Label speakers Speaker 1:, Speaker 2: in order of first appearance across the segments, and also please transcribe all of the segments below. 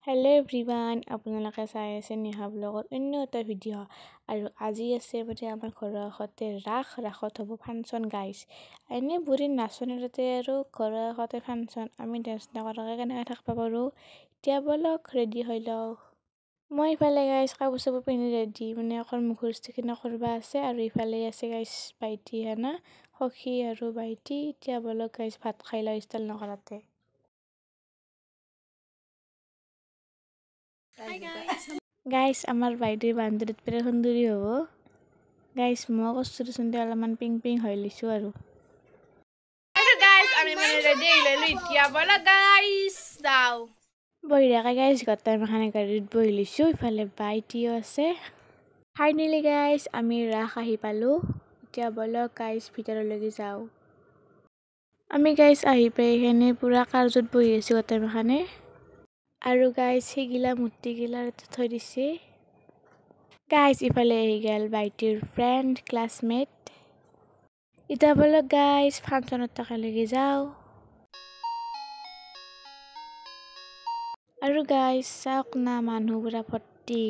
Speaker 1: Hello everyone, আপোনালোকে চাই আছে নিহা ব্লগৰ অন্য এটা ভিডিঅ' আৰু আজি আছে মানে আমাৰ ঘৰৰ কাষতে ৰাসত হ'ব ফাংচন গাইজ এনে বুঢ়ী নাচনীতে আৰু ঘৰৰ কাষতে ফাংচন আমি ডান্স নকৰাকৈ কেনেকৈ থাকিব পাৰোঁ এতিয়া বলক ৰেডি হৈ লওঁ মই ইফালে গাইজ কাপোৰ চাপোৰ পিন্ধি ৰেডি মানে অকল মুখৰ ষ্টিকিনা কৰিব আছে আৰু ইফালে আছে গাইজ ভাইটি হেনা সখী আৰু ভাইটি এতিয়া বলক গাইজ ভাত খাই লওঁ ষ্টাইল নকৰাতে গাইজ আমাৰ বাইদেউ বান্দৰীত পেৰে সুন্দৰী হ'ব গাইজ মই কষ্টুৰি চুন্দি অলপমান পিং পিং হৈ লৈছোঁ আৰু গাইজ আমি মানে ৰেডি আহিলোঁ এতিয়া বলা গাইজ যাওঁ বহিৰাকে গাইজ গোটাই মাখানে গাড়ীত বহি লৈছোঁ ইফালে বাইটিও আছে ফাইনেলি গাইজ আমি ৰাস আহি পালোঁ এতিয়া বলক গাইজ ভিতৰলৈকে যাওঁ আমি গাইজ আহি পাই এনে পুৰা কাৰ্যত বহি আছোঁ গোটাই মাখানে আৰু গাইজ সেইগিলা মূৰ্তিগিলা থৈ দিছে গাইজ ইফালে আহি গ'ল বাইটিৰ ফ্ৰেণ্ড ক্লাছমেট এতিয়া বলক গাইজ ফাংচনত একেলগে যাওঁ আৰু গাইজ চাওক না মানুহ পুৰা ভৰ্তি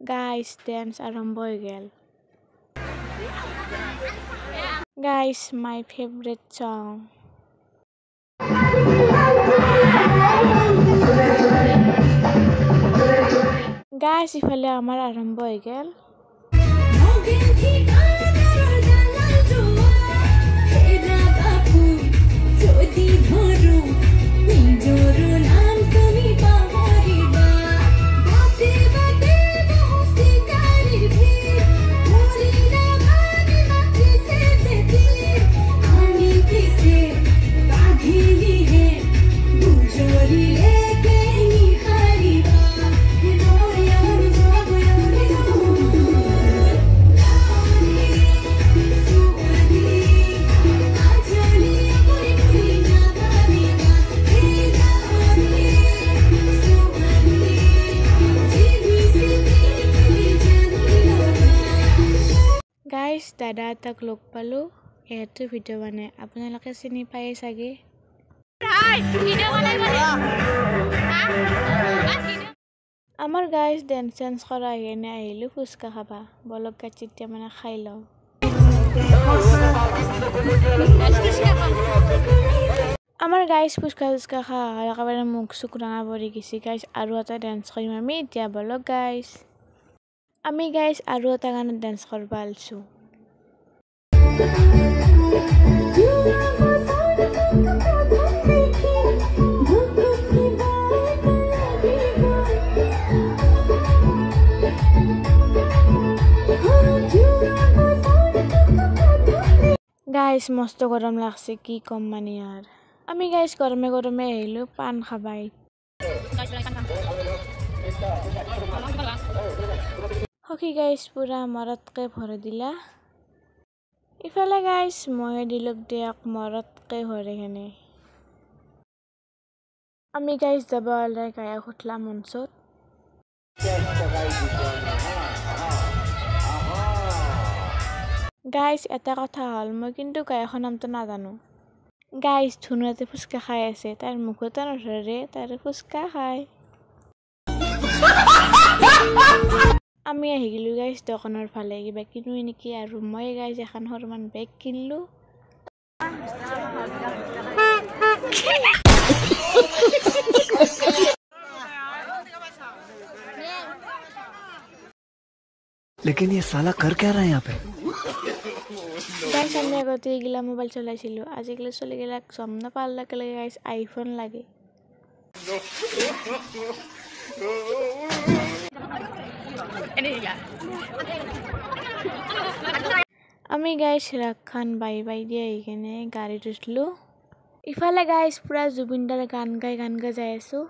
Speaker 1: গাইজ ডেন্স আৰম্ভ হৈ গ'ল গাইজ মাই ফেভৰেট সং গাইজ ইফালে আমাৰ আৰম্ভ হৈ গ'ল গাইজ দাদা এটাক লগ পালোঁ ইয়াতো ভিডিঅ' বনাই আপোনালোকে চিনি পায়ে চাগে আমাৰ গাইজ ডেন্স চেন্স কৰা এনে আহিলোঁ ফুচকা খাবা বলক গাইজ এতিয়া মানে খাই লওঁ আমাৰ গাইজ ফুচকা চুচকা খোৱা একেবাৰে মুখ চুখ ৰঙা পৰি গৈছে গাইজ আৰু এটা ডেন্স কৰিম আমি এতিয়া বলক গাইজ আমি গাইজ আৰু এটা গানত ডেন্স কৰিব আলছোঁ গাইজ মস্ত গৰম লাগছে কি কম মানে ইয়াৰ আমি গাইজ গৰমে গৰমে আহিলোঁ পাণ খাবাই সখী গাইজ পুৰা মৰতকে ভৰাই দিলা ইফালে গাইজ মই দিলক দিয়ক মৰতকে ভৰে কেনে আমি গাইজ যাব হ'লে গায়ক উঠলা মঞ্চত গাইজ এটা কথা হ'ল মই কিন্তু গায়কৰ নামটো নাজানো গাইজ ধুনুৱাতে ফুচকা খাই আছে তাইৰ মুখতে নধৰে তাইৰ ফুচকা খায় আমি আহি গ'লোঁ গাইজ দোকানৰ ফালে কিবা কিনো নেকি আৰু মই গাইজ এখন সৰুমান বেগ কিনিলোঁ
Speaker 2: लेकिन ये साला कर क्या रहा है यहाँ पे
Speaker 1: গাইজ আমি আগতে এইগিলা মোবাইল চলাইছিলোঁ আজিকালি চলিগিলাক জম নাপাল লাগে গাইজ আইফোন লাগে আমি গাইজ ৰাগখান বাই বাই দি আহি কেনে গাড়ীত উঠিলোঁ ইফালে গাইজ পুৰা জুবিনদাৰ গান গাই যাই আছোঁ